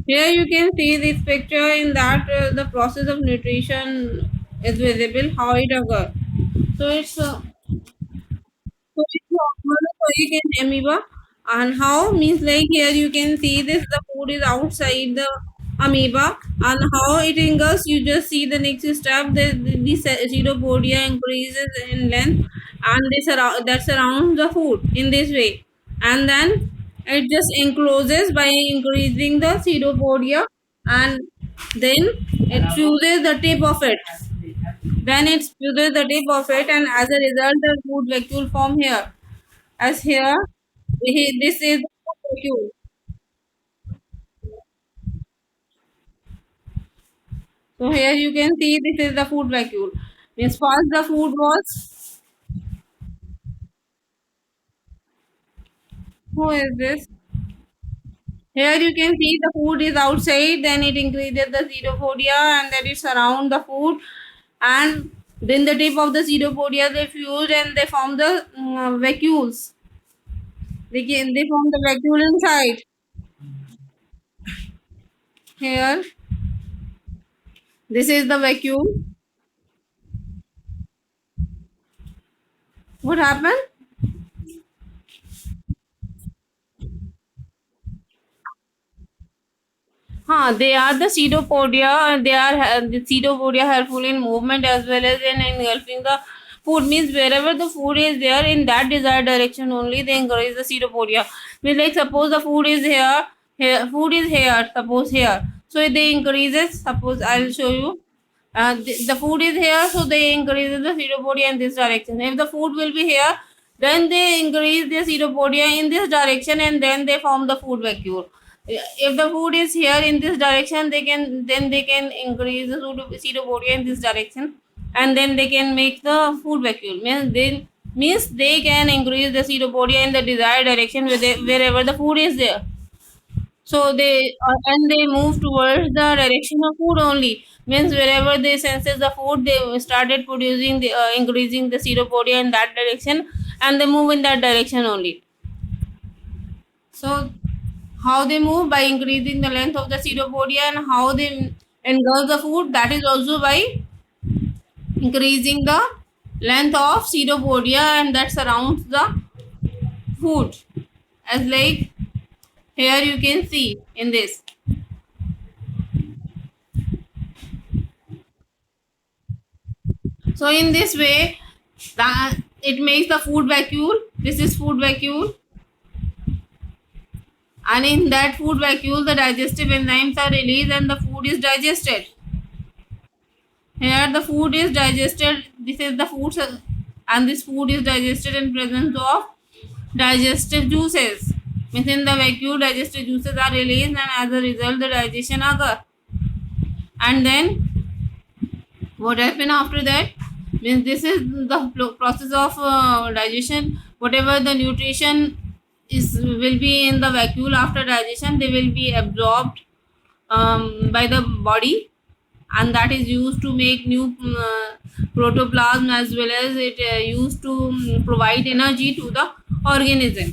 Here you can see this picture in that the process of nutrition is visible, how it occurs. So it's monozoic in amoeba, and how means like here you can see this the food is outside the amoeba, and how it engulfs. You just see the next step. The pseudopodia increases in length, and that surrounds the food in this way, and then it just encloses by increasing the pseudopodia, and then it fuses the tip of it. Then it fuses the tip of it, and as a result, the food vacuole form here. As here, this is the food vacuole. So here you can see this is the food vacuole. Means first the food was, who is this? Here you can see the food is outside, then it increases the xeropodia and then it surround the food, and then the tip of the xeropodia they fuse and they form the vacuoles. They form the vacuole inside. Here, this is the vacuole. What happened? They are the pseudopodia. They are the pseudopodia helpful in movement as well as in engulfing the food. Means wherever the food is there in that desired direction only, they encourage the pseudopodia. Means like suppose the food is here, food is here. Suppose here, so they increases. Suppose I'll show you. The food is here, so they increase the pseudopodia in this direction. If the food will be here, then they increase the pseudopodia in this direction, and then they form the food vacuole. If the food is here in this direction, they can increase the pseudopodia in this direction, and then they can make the food vacuole. Means they can increase the pseudopodia in the desired direction wherever the food is there. So they move towards the direction of food only. Means wherever they senses the food, they started producing the increasing the pseudopodia in that direction, and they move in that direction only. So how they move by increasing the length of the pseudopodia, and how they engulf the food, that is also by increasing the length of pseudopodia and that surrounds the food. As like here you can see in this. So in this way, that it makes the food vacuole. This is food vacuole, and in that food vacuole, the digestive enzymes are released, and the food is digested. Here, the food is digested. This is the food, and this food is digested in presence of digestive juices. Within the vacuole, digestive juices are released, and as a result, the digestion occurs. And then what happen after that? Means this is the process of digestion. Whatever the nutrition is will be in the vacuole after digestion, they will be absorbed by the body, and that is used to make new protoplasm, as well as it used to provide energy to the organism.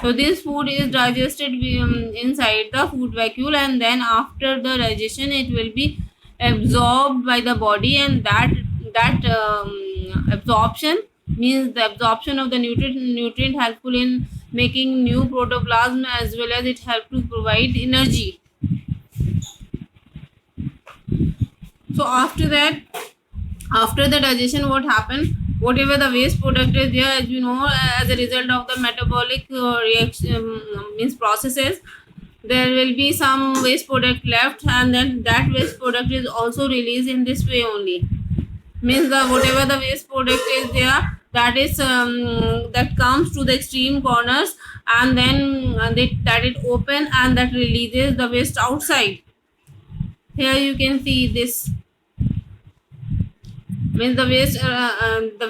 So this food is digested inside the food vacuole, and then after the digestion, it will be absorbed by the body, and that absorption means the absorption of the nutrient helpful in making new protoplasm, as well as it help to provide energy. So after that, after the digestion, what happened? Whatever the waste product is there, as you know, as a result of the metabolic reaction, means processes, there will be some waste product left, and then that waste product is also released in this way only. Means the whatever the waste product is there, that is that comes to the extreme corners, and then that it open, and that releases the waste outside. Here you can see this. Means the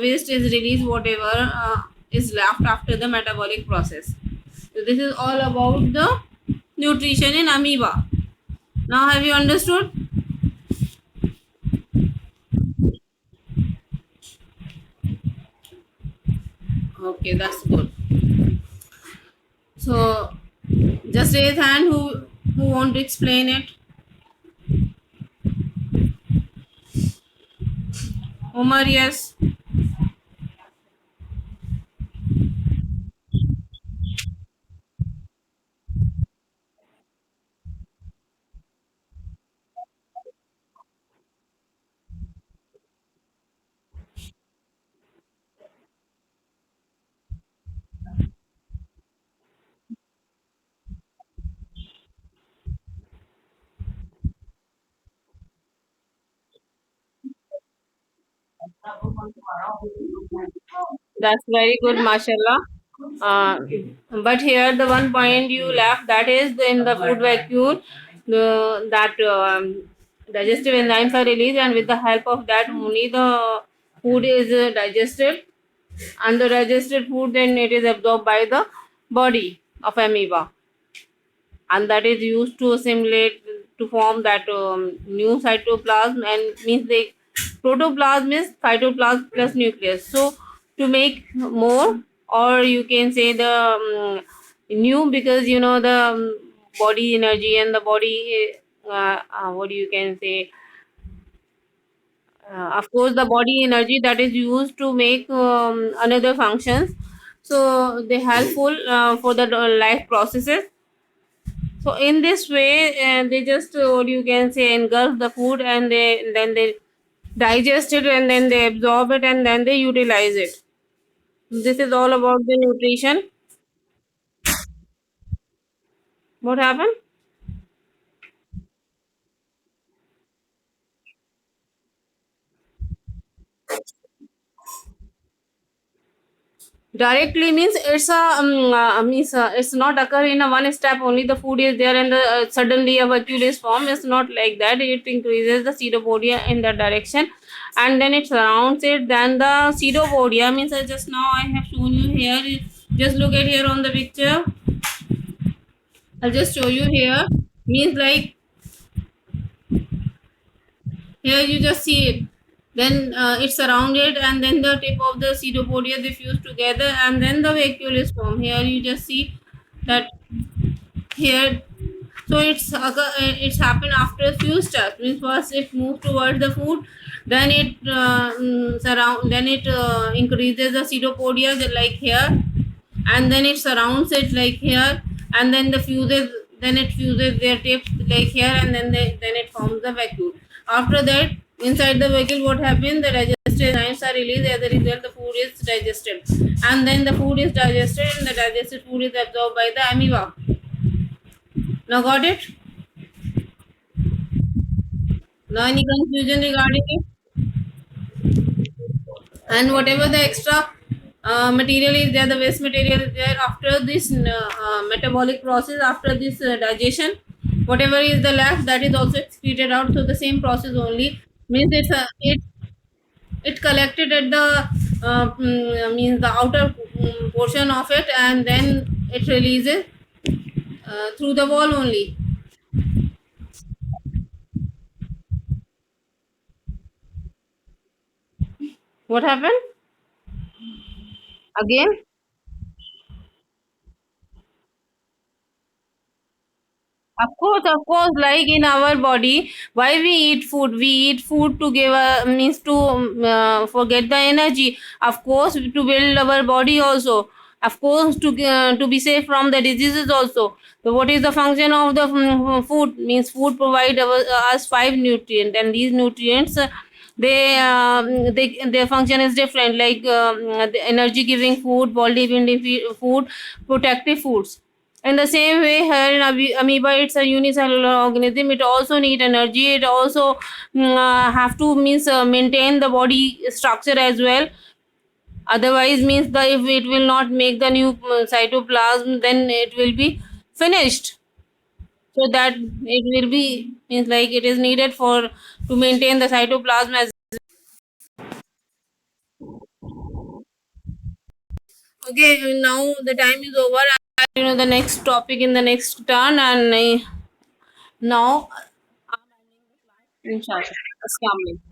waste is released, whatever is left after the metabolic process. So this is all about the nutrition in amoeba. Now have you understood? Okay, that's good. So just raise hand who Who want to explain it? Umar, yes. That's very good, mashallah. Uh, but here the one point you left, that is in the food vacuum, that digestive enzymes are released, and with the help of that only the food is digested, and the digested food then it is absorbed by the body of amoeba, and that is used to assimilate to form that new cytoplasm, and means the protoplasm is cytoplasm plus nucleus. So to make more, or you can say the new, because you know the body energy and the body what you can say, of course the body energy that is used to make another functions, so they helpful for the life processes. So in this way, they just what you can say engulf the food, and they digest it, and then they absorb it, and then they utilize it. This is all about the nutrition. What happened? Directly means it's not occur in a one step only. The food is there, and suddenly a vacuole is formed. It's not like that. It increases the pseudopodia in that direction, and then it surrounds it. Then the pseudopodia means, just now I have shown you here. Just look at here on the picture. I'll just show you here. Means like here you just see it. Then it's surrounded, and then the tip of the pseudopodia they fuse together, and then the vacuole is formed. Here you just see that here. So it's happened after a few steps. Means first it moves towards the food, then it then it increases the pseudopodia like here, and then it surrounds it like here, and then it fuses their tips like here, and then it forms the vacuole. After that, inside the vacuole, what happens? The digestive enzymes are released. As a result, the food is digested, and then the food is digested, and the digested food is absorbed by the amoeba. Now got it? Now any confusion regarding it? And whatever the extra material is there, the waste material is there after this metabolic process, after this digestion, whatever is the left, that is also excreted out. So the same process only, means it collected at the means the outer portion of it, and then it releases through the wall only. What happened again? Of course, like in our body, why we eat food? We eat food to give means to forget the energy. Of course, to build our body also. Of course, to be safe from the diseases also. So, what is the function of the food? Means food provide us five nutrients, and these nutrients. They their function is different, like the energy giving food, body building food, protective foods. In the same way, here in amoeba, it's a unicellular organism. It also need energy. It also have to means maintain the body structure as well. Otherwise, means the if it will not make the new cytoplasm, then it will be finished. So that it will be means like it is needed for to maintain the cytoplasm as. Okay, now the time is over. You know the next topic in the next turn, and now. Inshallah. Assalamu alaikum.